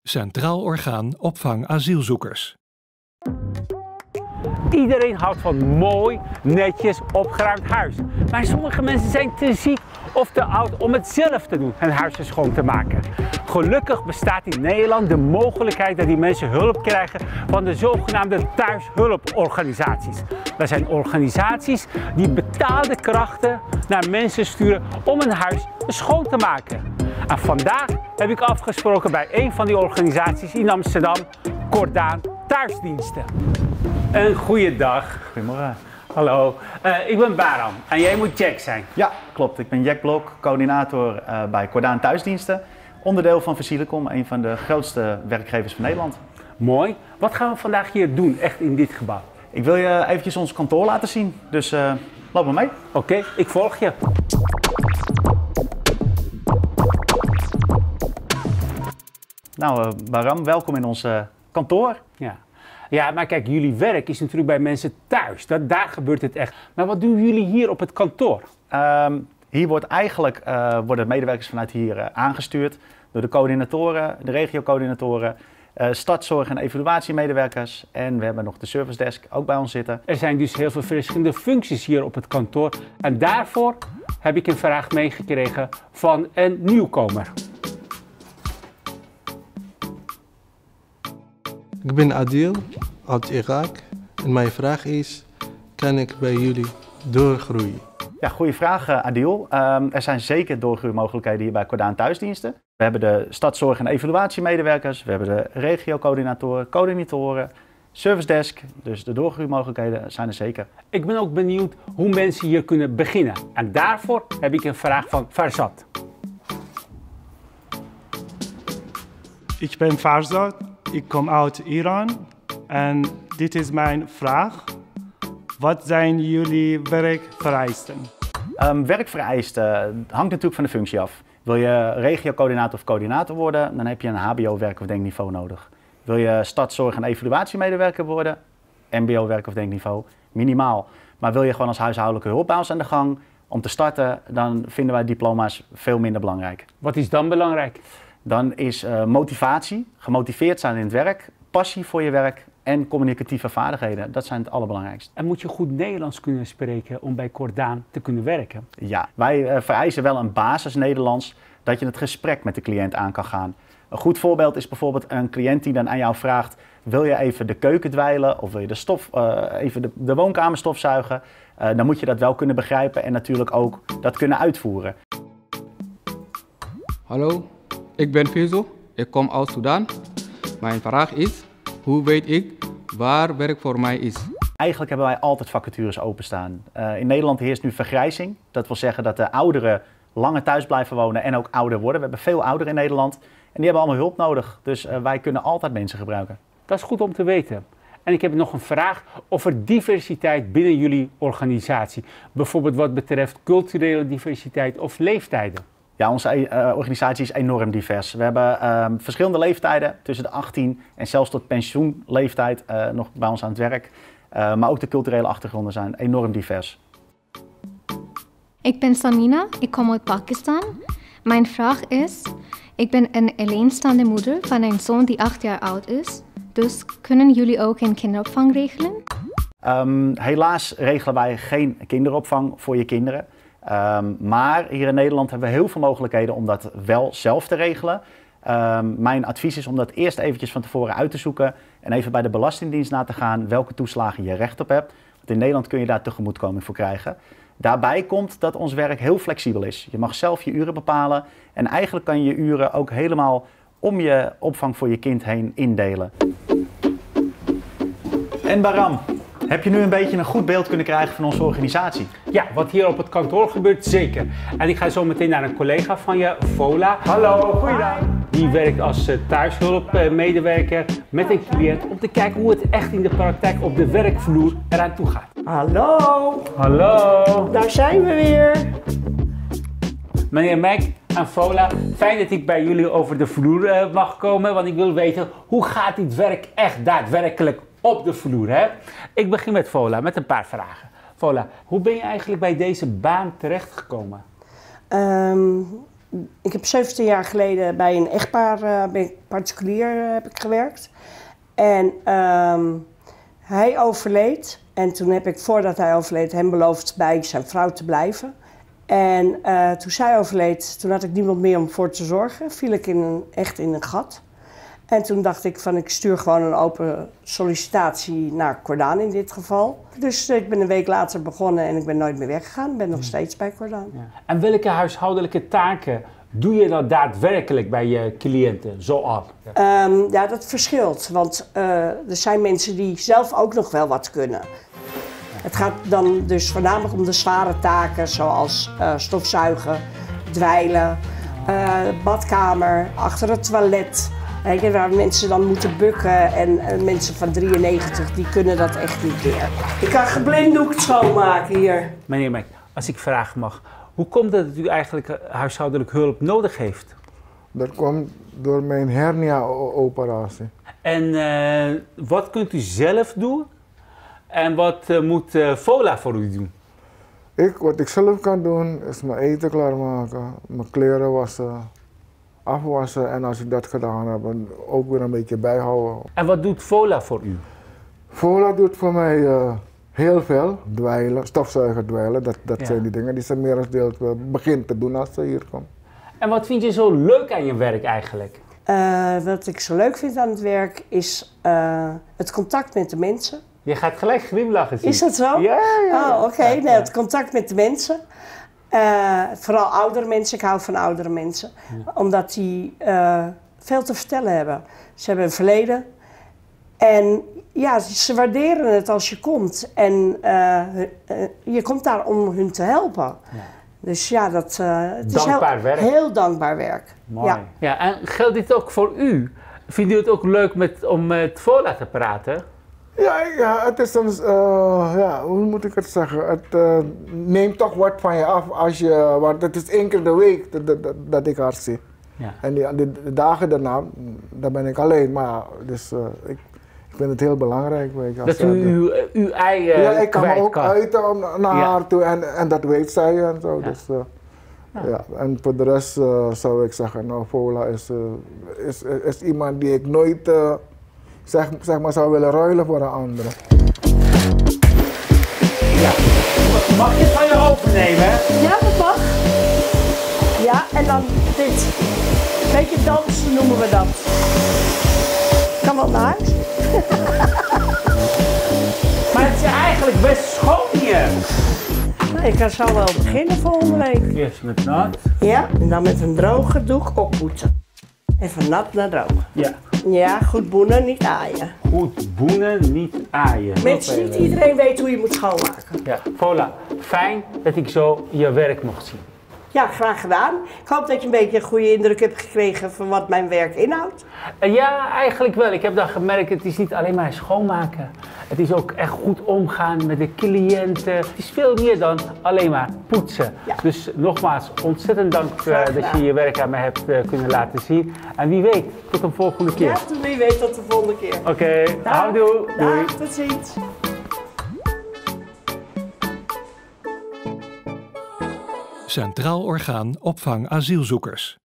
Centraal Orgaan Opvang Asielzoekers. Iedereen houdt van mooi, netjes, opgeruimd huis. Maar sommige mensen zijn te ziek of te oud om het zelf te doen, hun huisje schoon te maken. Gelukkig bestaat in Nederland de mogelijkheid dat die mensen hulp krijgen van de zogenaamde thuishulporganisaties. Dat zijn organisaties die betaalde krachten naar mensen sturen om een huis schoon te maken. En vandaag heb ik afgesproken bij een van die organisaties in Amsterdam, Cordaan Thuisdiensten. Een goede dag. Goedemorgen. Hallo, ik ben Baram en jij moet Jack zijn. Ja, klopt. Ik ben Jack Blok, coördinator bij Cordaan Thuisdiensten. Onderdeel van Facilicom, een van de grootste werkgevers van Nederland. Mooi. Wat gaan we vandaag hier doen, echt in dit gebouw? Ik wil je eventjes ons kantoor laten zien, dus loop maar mee. Oké, ik volg je. Nou, Baram, welkom in ons kantoor. Ja, maar kijk, jullie werk is natuurlijk bij mensen thuis. Daar gebeurt het echt. Maar wat doen jullie hier op het kantoor? Hier worden medewerkers vanuit hier aangestuurd door de coördinatoren, de regiocoördinatoren, startzorg- en evaluatiemedewerkers. En we hebben nog de service desk ook bij ons zitten. Er zijn dus heel veel verschillende functies hier op het kantoor. En daarvoor heb ik een vraag meegekregen van een nieuwkomer. Ik ben Adil uit Irak en mijn vraag is, kan ik bij jullie doorgroeien? Ja, goede vraag Adil. Er zijn zeker doorgroeimogelijkheden hier bij Cordaan Thuisdiensten. We hebben de stadszorg- en evaluatiemedewerkers, we hebben de regiocoördinatoren, coördinatoren, service desk. Dus de doorgroeimogelijkheden zijn er zeker. Ik ben ook benieuwd hoe mensen hier kunnen beginnen. En daarvoor heb ik een vraag van Farzad. Ik ben Farzad, ik kom uit Iran en dit is mijn vraag. Wat zijn jullie werkvereisten? Werkvereisten hangt natuurlijk van de functie af. Wil je regiocoördinator of coördinator worden, dan heb je een hbo-werk- of denkniveau nodig. Wil je stadszorg- en evaluatiemedewerker worden, mbo-werk- of denkniveau, minimaal. Maar wil je gewoon als huishoudelijke hulp bij ons aan de gang, om te starten, dan vinden wij diploma's veel minder belangrijk. Wat is dan belangrijk? Dan is motivatie, gemotiveerd zijn in het werk, passie voor je werk en communicatieve vaardigheden. Dat zijn het allerbelangrijkste. En moet je goed Nederlands kunnen spreken om bij Cordaan te kunnen werken? Ja, wij vereisen wel een basis Nederlands dat je het gesprek met de cliënt aan kan gaan. Een goed voorbeeld is bijvoorbeeld een cliënt die dan aan jou vraagt, wil je even de keuken dweilen of wil je even de woonkamer stofzuigen? Dan moet je dat wel kunnen begrijpen en natuurlijk ook dat kunnen uitvoeren. Hallo, ik ben Fizo, ik kom uit Sudan. Mijn vraag is, hoe weet ik waar werk voor mij is? Eigenlijk hebben wij altijd vacatures openstaan. In Nederland heerst nu vergrijzing. Dat wil zeggen dat de ouderen langer thuis blijven wonen en ook ouder worden. We hebben veel ouderen in Nederland en die hebben allemaal hulp nodig. Dus wij kunnen altijd mensen gebruiken. Dat is goed om te weten. En ik heb nog een vraag over diversiteit binnen jullie organisatie. Bijvoorbeeld wat betreft culturele diversiteit of leeftijden. Ja, onze organisatie is enorm divers. We hebben verschillende leeftijden, tussen de 18 en zelfs tot pensioenleeftijd nog bij ons aan het werk. Maar ook de culturele achtergronden zijn enorm divers. Ik ben Samina, ik kom uit Pakistan. Mijn vraag is, ik ben een alleenstaande moeder van een zoon die 8 jaar oud is. Dus kunnen jullie ook een kinderopvang regelen? Helaas regelen wij geen kinderopvang voor je kinderen. Maar hier in Nederland hebben we heel veel mogelijkheden om dat wel zelf te regelen. Mijn advies is om dat eerst eventjes van tevoren uit te zoeken en even bij de Belastingdienst na te gaan welke toeslagen je recht op hebt. Want in Nederland kun je daar tegemoetkoming voor krijgen. Daarbij komt dat ons werk heel flexibel is. Je mag zelf je uren bepalen en eigenlijk kan je je uren ook helemaal om je opvang voor je kind heen indelen. En Baram, heb je nu een beetje een goed beeld kunnen krijgen van onze organisatie? Ja, wat hier op het kantoor gebeurt, zeker. En ik ga zo meteen naar een collega van je, Vola. Hallo, goeiedag. Die werkt als thuishulpmedewerker met een cliënt om te kijken hoe het echt in de praktijk op de werkvloer eraan toe gaat. Hallo, Hallo. daar zijn we weer. Meneer Mike en Vola, fijn dat ik bij jullie over de vloer mag komen, want ik wil weten hoe gaat dit werk echt daadwerkelijk op de vloer, hè? Ik begin met Vola, met een paar vragen. Vola, hoe ben je eigenlijk bij deze baan terechtgekomen? Ik heb 17 jaar geleden bij een echtpaar, particulier heb ik gewerkt. En hij overleed. En toen heb ik, voordat hij overleed, hem beloofd bij zijn vrouw te blijven. En toen zij overleed, toen had ik niemand meer om voor te zorgen. Viel ik echt in een gat. En toen dacht ik van, ik stuur gewoon een open sollicitatie naar Cordaan in dit geval. Dus ik ben een week later begonnen en ik ben nooit meer weggegaan. Ik ben nog steeds bij Cordaan. Ja. En welke huishoudelijke taken doe je dan daadwerkelijk bij je cliënten zoal? Ja, dat verschilt. Want er zijn mensen die zelf ook nog wel wat kunnen. Het gaat dan dus voornamelijk om de zware taken zoals stofzuigen, dweilen, badkamer, achter het toilet. Waar mensen dan moeten bukken en mensen van 93 die kunnen dat echt niet meer. Ik kan geblinddoekt schoonmaken hier. Meneer Mek, als ik vragen mag, hoe komt het dat u eigenlijk huishoudelijke hulp nodig heeft? Dat komt door mijn hernia-operatie. En wat kunt u zelf doen? En wat moet Vola voor u doen? Wat ik zelf kan doen is mijn eten klaarmaken, mijn kleren wassen, afwassen en als ik dat gedaan heb, ook weer een beetje bijhouden. En wat doet Vola voor u? Vola doet voor mij heel veel. Dweilen, stofzuigen dweilen, dat zijn die dingen die ze merendeels begint te doen als ze hier komt. En wat vind je zo leuk aan je werk eigenlijk? Wat ik zo leuk vind aan het werk is het contact met de mensen. Je gaat gelijk glimlachen zien. Is dat zo? Ja. Oh, oké. Nee, het contact met de mensen. Vooral oudere mensen. Ik hou van oudere mensen. Ja. Omdat die veel te vertellen hebben. Ze hebben een verleden. En ja, ze waarderen het als je komt. En je komt daar om hun te helpen. Ja. Dus ja, het is heel dankbaar werk. Mooi. Ja. Ja, en geldt dit ook voor u? Vindt u het ook leuk om met Vola te praten? Ja, het is soms, hoe moet ik het zeggen? Het neemt toch wat van je af want het is 1 keer de week dat ik haar zie. Ja. En de dagen daarna, dan ben ik alleen, maar dus ik vind het heel belangrijk. Dat u uw ei ja, ik kan me ook uiten naar haar toe en dat weet zij en zo. Ja. Dus, ja. En voor de rest zou ik zeggen, nou, Vola is iemand die ik nooit zeg maar zou willen ruilen voor een andere. Ja. Mag je het van je overnemen? Ja, dat mag. Ja, en dan dit. Een beetje dansen noemen we dat. Kan wel naar huis. Maar het is eigenlijk best schoon hier. Ik kan zo wel beginnen volgende week. Eerst met nat. Ja, en dan met een droge doek oppoetsen. En van nat naar droog. Ja. Ja, goed boenen, niet aaien. Goed boenen, niet aaien. Mensen, niet iedereen weet hoe je moet schoonmaken. Ja, Vola, fijn dat ik zo je werk mocht zien. Ja, graag gedaan. Ik hoop dat je een beetje een goede indruk hebt gekregen van wat mijn werk inhoudt. Ja, eigenlijk wel. Ik heb dan gemerkt, het is niet alleen maar schoonmaken. Het is ook echt goed omgaan met de cliënten. Het is veel meer dan alleen maar poetsen. Ja. Dus nogmaals, ontzettend dank dat je je werk aan mij hebt kunnen laten zien. En wie weet, tot een volgende keer. Ja, wie weet tot de volgende keer. Oké, houdoe. Doei. Tot ziens. Centraal Orgaan Opvang Asielzoekers.